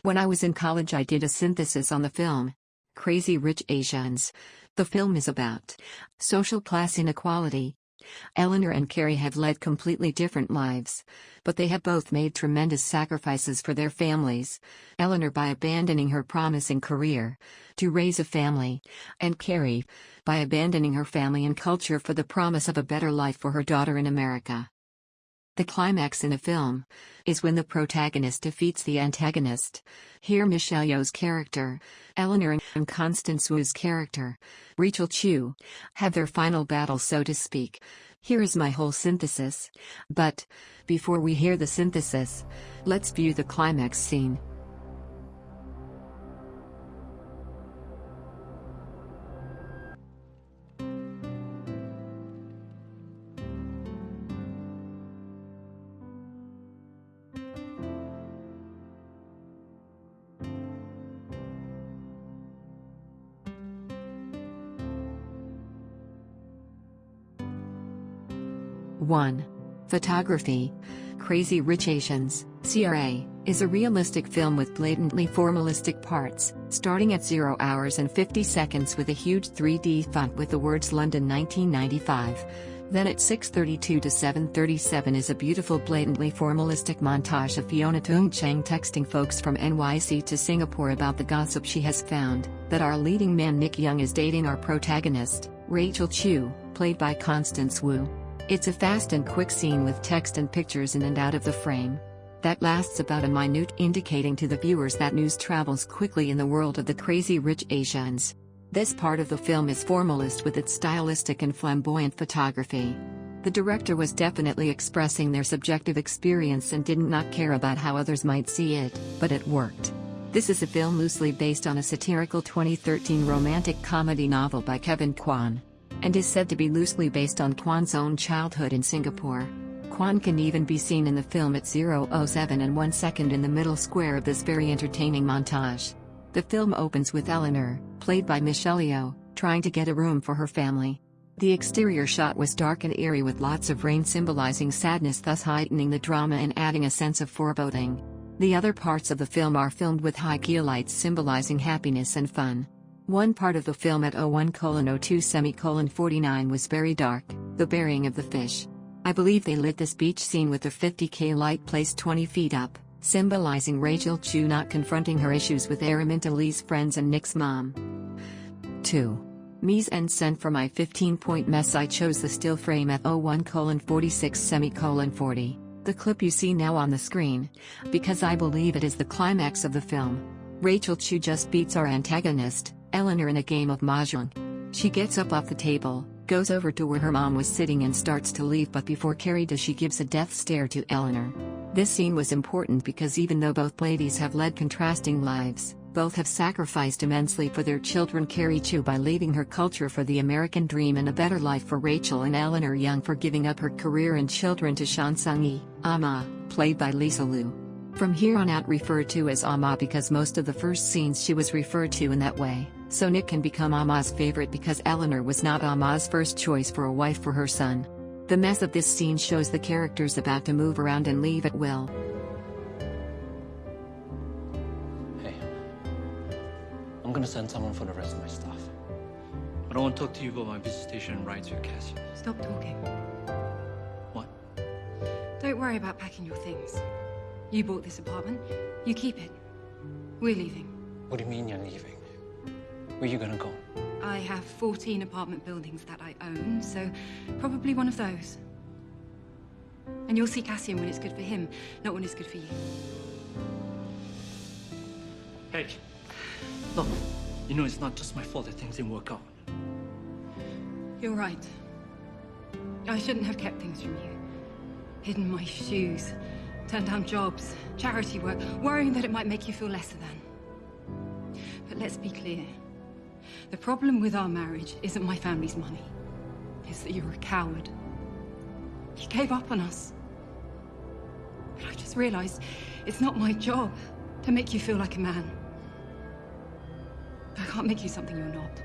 When I was in college, I did a synthesis on the film Crazy Rich Asians. The film is about social class inequality. Eleanor and Carrie have led completely different lives, but they have both made tremendous sacrifices for their families. Eleanor by abandoning her promising career to raise a family, and Carrie by abandoning her family and culture for the promise of a better life for her daughter in America. The climax in a film is when the protagonist defeats the antagonist. Here Michelle Yeoh's character, Eleanor, and Constance Wu's character, Rachel Chu, have their final battle, so to speak. Here is my whole synthesis. But before we hear the synthesis, let's view the climax scene. One. Photography. Crazy Rich Asians, CRA, is a realistic film with blatantly formalistic parts, starting at 0 hours and 50 seconds with a huge 3D font with the words London 1995. Then at 6:32 to 7:37 is a beautiful blatantly formalistic montage of Fiona Tung Chang texting folks from NYC to Singapore about the gossip she has found, that our leading man Nick Young is dating our protagonist, Rachel Chu, played by Constance Wu. It's a fast and quick scene with text and pictures in and out of the frame. That lasts about a minute, indicating to the viewers that news travels quickly in the world of the Crazy Rich Asians. This part of the film is formalist with its stylistic and flamboyant photography. The director was definitely expressing their subjective experience and did not care about how others might see it, but it worked. This is a film loosely based on a satirical 2013 romantic comedy novel by Kevin Kwan, and is said to be loosely based on Kwan's own childhood in Singapore. Kwan can even be seen in the film at 0:07 and 1 second in the middle square of this very entertaining montage. The film opens with Eleanor, played by Michelle Yeoh, trying to get a room for her family. The exterior shot was dark and eerie with lots of rain symbolizing sadness, thus heightening the drama and adding a sense of foreboding. The other parts of the film are filmed with high key lights symbolizing happiness and fun. One part of the film at 01:02:49 was very dark, the burying of the fish. I believe they lit this beach scene with a 50K light placed 20 feet up, symbolizing Rachel Chu not confronting her issues with Araminta Lee's friends and Nick's mom. 2. Mise en scène. For my 15-point mess, I chose the still frame at 01:46:40, the clip you see now on the screen, because I believe it is the climax of the film. Rachel Chu just beats our antagonist, Eleanor, in a game of mahjong. She gets up off the table, goes over to where her mom was sitting and starts to leave, but before Carrie does, she gives a death stare to Eleanor. This scene was important because even though both ladies have led contrasting lives, both have sacrificed immensely for their children. Carrie Chu by leaving her culture for the American dream and a better life for Rachel, and Eleanor Young for giving up her career and children to Shan Sung-yi, Ama, played by Lisa Liu. From here on out referred to as Ama because most of the first scenes she was referred to in that way, so Nick can become Ama's favorite because Eleanor was not Ama's first choice for a wife for her son. The mess of this scene shows the characters about to move around and leave at will. Hey, I'm gonna send someone for the rest of my stuff. I don't want to talk to you about my visitation rights with Cassie. Stop talking. What? Don't worry about packing your things. You bought this apartment. You keep it. We're leaving. What do you mean you're leaving? Where are you gonna go? I have 14 apartment buildings that I own, so probably one of those. And you'll see Cassian when it's good for him, not when it's good for you. Hey, look, you know it's not just my fault that things didn't work out. You're right. I shouldn't have kept things from you. Hidden my shoes, turned down jobs, charity work, worrying that it might make you feel lesser than. But let's be clear. The problem with our marriage isn't my family's money. It's that you're a coward. You gave up on us. But I just realized it's not my job to make you feel like a man. I can't make you something you're not.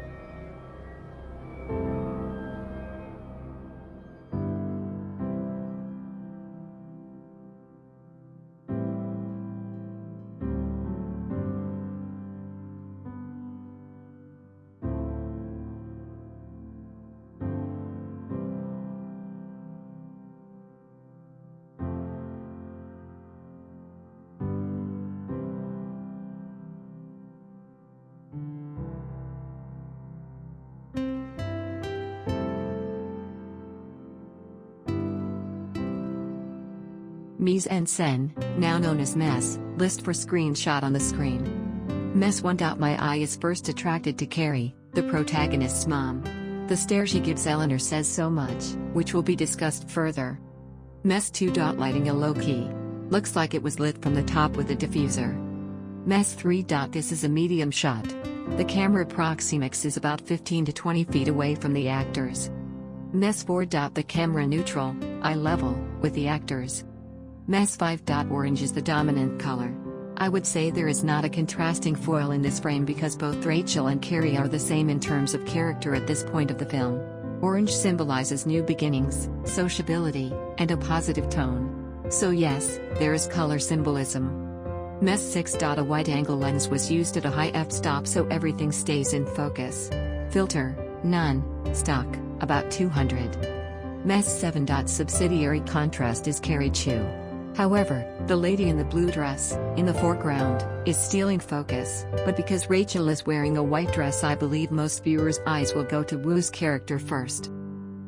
Mise en scène, now known as mess, list for screenshot on the screen. Mess 1. My eye is first attracted to Carrie, the protagonist's mom. The stare she gives Eleanor says so much, which will be discussed further. Mess 2. Lighting a low-key. Looks like it was lit from the top with a diffuser. Mess 3. This is a medium shot. The camera proximix is about 15 to 20 feet away from the actors. Mess 4. The camera neutral, eye level, with the actors. Mess 5. Orange is the dominant color. I would say there is not a contrasting foil in this frame because both Rachel and Carrie are the same in terms of character at this point of the film. Orange symbolizes new beginnings, sociability, and a positive tone. So yes, there is color symbolism. Mess 6. A wide-angle lens was used at a high f-stop so everything stays in focus. Filter, none, stock, about 200. Mess 7. Subsidiary contrast is Carrie Chu. However, the lady in the blue dress, in the foreground, is stealing focus, but because Rachel is wearing a white dress I believe most viewers' eyes will go to Wu's character first.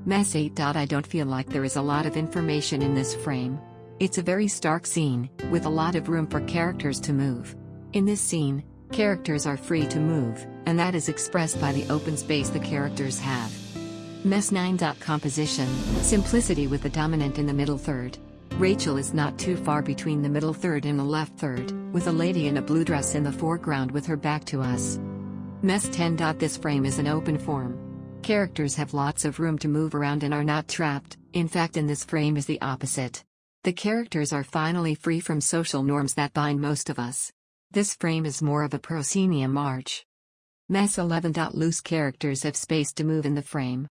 Mess 8. I don't feel like there is a lot of information in this frame. It's a very stark scene, with a lot of room for characters to move. In this scene, characters are free to move, and that is expressed by the open space the characters have. Mess 9. Composition, simplicity with the dominant in the middle third. Rachel is not too far between the middle third and the left third, with a lady in a blue dress in the foreground with her back to us. Mess 10. This frame is an open form. Characters have lots of room to move around and are not trapped, in fact in this frame is the opposite. The characters are finally free from social norms that bind most of us. This frame is more of a proscenium arch. Mess 11. Loose characters have space to move in the frame.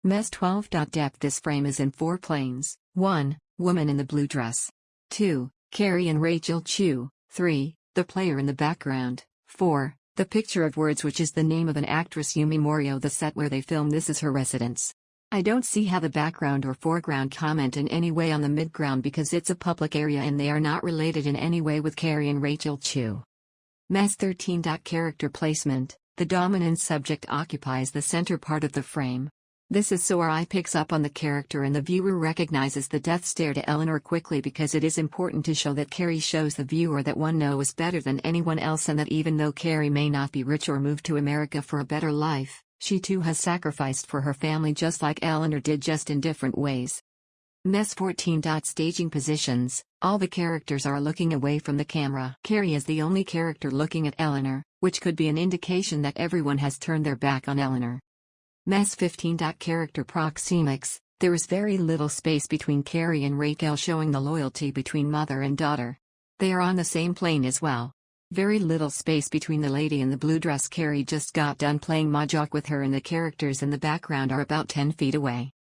Mess 12. Depth. This frame is in 4 planes. 1. Woman in the blue dress. 2. Carrie and Rachel Chu. 3. The player in the background. 4. The picture of words which is the name of an actress Yumi Morio. The set where they film this is her residence. I don't see how the background or foreground comment in any way on the midground because it's a public area and they are not related in any way with Carrie and Rachel Chu. Mess 13. Character placement. The dominant subject occupies the center part of the frame. This is so our eye picks up on the character and the viewer recognizes the death stare to Eleanor quickly because it is important to show that Carrie shows the viewer that one knows better than anyone else and that even though Carrie may not be rich or moved to America for a better life, she too has sacrificed for her family just like Eleanor did, just in different ways. Mess 14. Staging positions. All the characters are looking away from the camera. Carrie is the only character looking at Eleanor, which could be an indication that everyone has turned their back on Eleanor. Mess 15. Character proxemics. There is very little space between Carrie and Rachel, showing the loyalty between mother and daughter. They are on the same plane as well. Very little space between the lady in the blue dress. Carrie just got done playing mahjong with her and the characters in the background are about 10 feet away.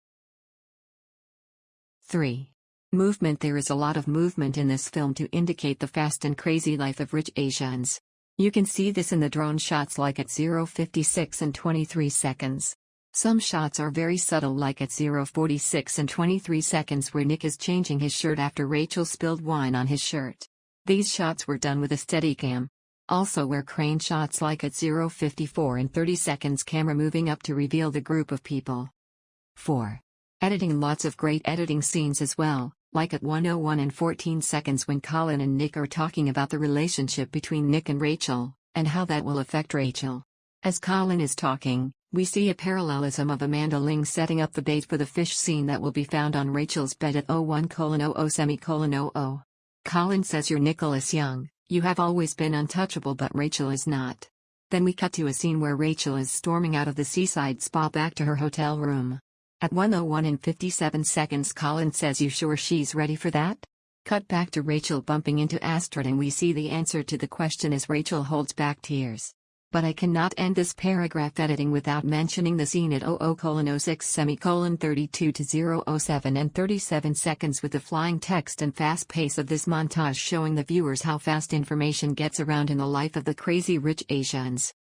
3. Movement. There is a lot of movement in this film to indicate the fast and crazy life of rich Asians. You can see this in the drone shots like at 0:56 and 23 seconds. Some shots are very subtle like at 0:46 and 23 seconds where Nick is changing his shirt after Rachel spilled wine on his shirt. These shots were done with a Steadicam. Also where crane shots like at 0:54 and 30 seconds camera moving up to reveal the group of people. 4. Editing. Lots of great editing scenes as well, like at 1:01 and 14 seconds when Colin and Nick are talking about the relationship between Nick and Rachel, and how that will affect Rachel. As Colin is talking, we see a parallelism of Amanda Ling setting up the bait for the fish scene that will be found on Rachel's bed at 01:00:00. Colin says, "You're Nicholas Young, you have always been untouchable, but Rachel is not." Then we cut to a scene where Rachel is storming out of the seaside spa back to her hotel room. At 1:01 and 57 seconds Colin says, "You sure she's ready for that?" Cut back to Rachel bumping into Astrid and we see the answer to the question as Rachel holds back tears. But I cannot end this paragraph editing without mentioning the scene at 00:06:32 to 0:07 and 37 seconds with the flying text and fast pace of this montage showing the viewers how fast information gets around in the life of the crazy rich Asians.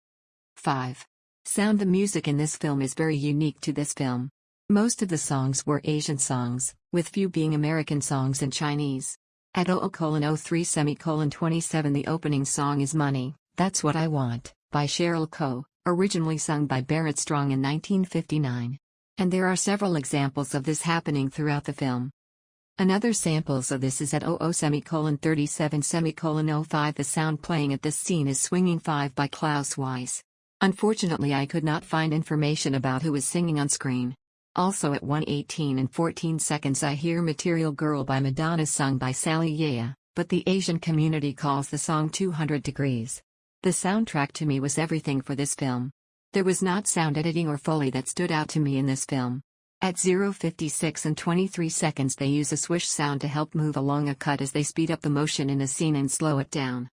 5. Sound. The music in this film is very unique to this film. Most of the songs were Asian songs, with few being American songs and Chinese. At 00:03:27 the opening song is Money, That's What I Want, by Cheryl Coe, originally sung by Barrett Strong in 1959. And there are several examples of this happening throughout the film. Another samples of this is at 00:37:05. The sound playing at this scene is Swinging 5 by Klaus Weiss. Unfortunately, I could not find information about who is singing on screen. Also at 1:18:14 I hear Material Girl by Madonna sung by Sally Yea, but the Asian community calls the song 200 Degrees. The soundtrack to me was everything for this film. There was not sound editing or Foley that stood out to me in this film. At 0:56:23 they use a swish sound to help move along a cut as they speed up the motion in a scene and slow it down.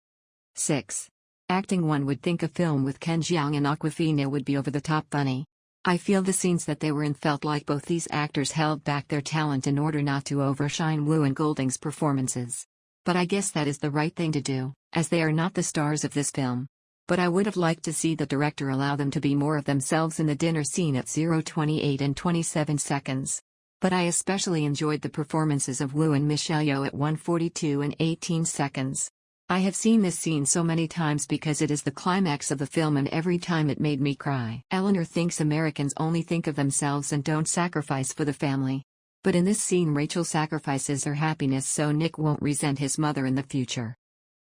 6. Acting. One would think a film with Ken Jeong and Awkwafina would be over the top funny. I feel the scenes that they were in felt like both these actors held back their talent in order not to overshine Wu and Golding's performances. But I guess that is the right thing to do, as they are not the stars of this film. But I would have liked to see the director allow them to be more of themselves in the dinner scene at 0:28:27. But I especially enjoyed the performances of Wu and Michelle Yeoh at 1:42:18. I have seen this scene so many times because it is the climax of the film and every time it made me cry. Eleanor thinks Americans only think of themselves and don't sacrifice for the family. But in this scene Rachel sacrifices her happiness so Nick won't resent his mother in the future.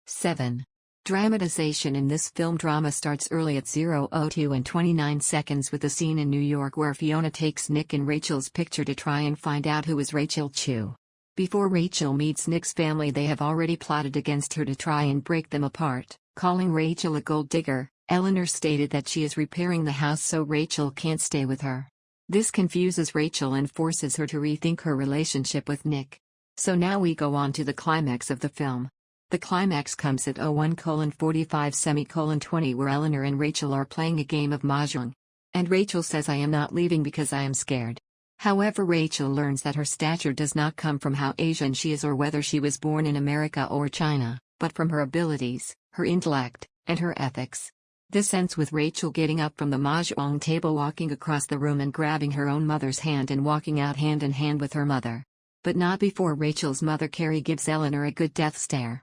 7. Dramatization. In this film, drama starts early at 0:02:29 with a scene in New York where Fiona takes Nick and Rachel's picture to try and find out who is Rachel Chu. Before Rachel meets Nick's family, they have already plotted against her to try and break them apart, calling Rachel a gold digger. Eleanor stated that she is repairing the house so Rachel can't stay with her. This confuses Rachel and forces her to rethink her relationship with Nick. So now we go on to the climax of the film. The climax comes at 01:45:20 where Eleanor and Rachel are playing a game of mahjong. And Rachel says, "I am not leaving because I am scared." However, Rachel learns that her stature does not come from how Asian she is or whether she was born in America or China, but from her abilities, her intellect, and her ethics. This ends with Rachel getting up from the mahjong table, walking across the room and grabbing her own mother's hand and walking out hand in hand with her mother. But not before Rachel's mother Carrie gives Eleanor a good death stare.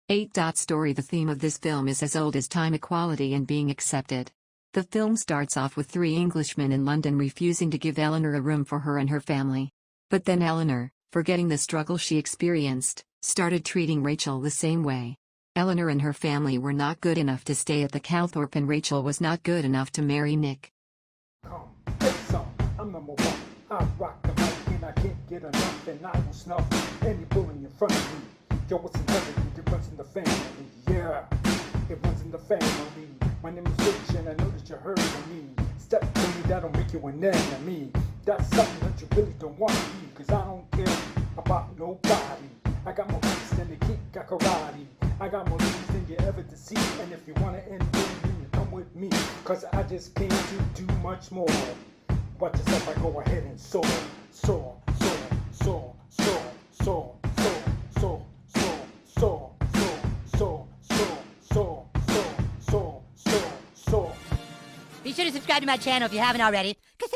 8. Story. The theme of this film is as old as time: equality and being accepted. The film starts off with 3 Englishmen in London refusing to give Eleanor a room for her and her family. But then Eleanor, forgetting the struggle she experienced, started treating Rachel the same way. Eleanor and her family were not good enough to stay at the Calthorpe and Rachel was not good enough to marry Nick. Come, take some, I'm number one. I rock the mic and I can't get enough, and I will snuff any bully in front of me. Yo, what's inherited? It runs in the family, yeah. It runs in the family. My name is Rich and I know that you heard of me. Step to me, that'll make you an enemy. That's something that you really don't want to be, cause I don't care about nobody. I got more beats than the kick, got karate. I got more leads than you ever to see. And if you wanna end it, then you come with me, cause I just came to do much more. Watch yourself, I go ahead and soar, soar, soar, soar, soar, soar, soar, soar, soar, soar, soar, soar, soar, soar, soar, soar, soar. Be sure to subscribe to my channel if you haven't already, because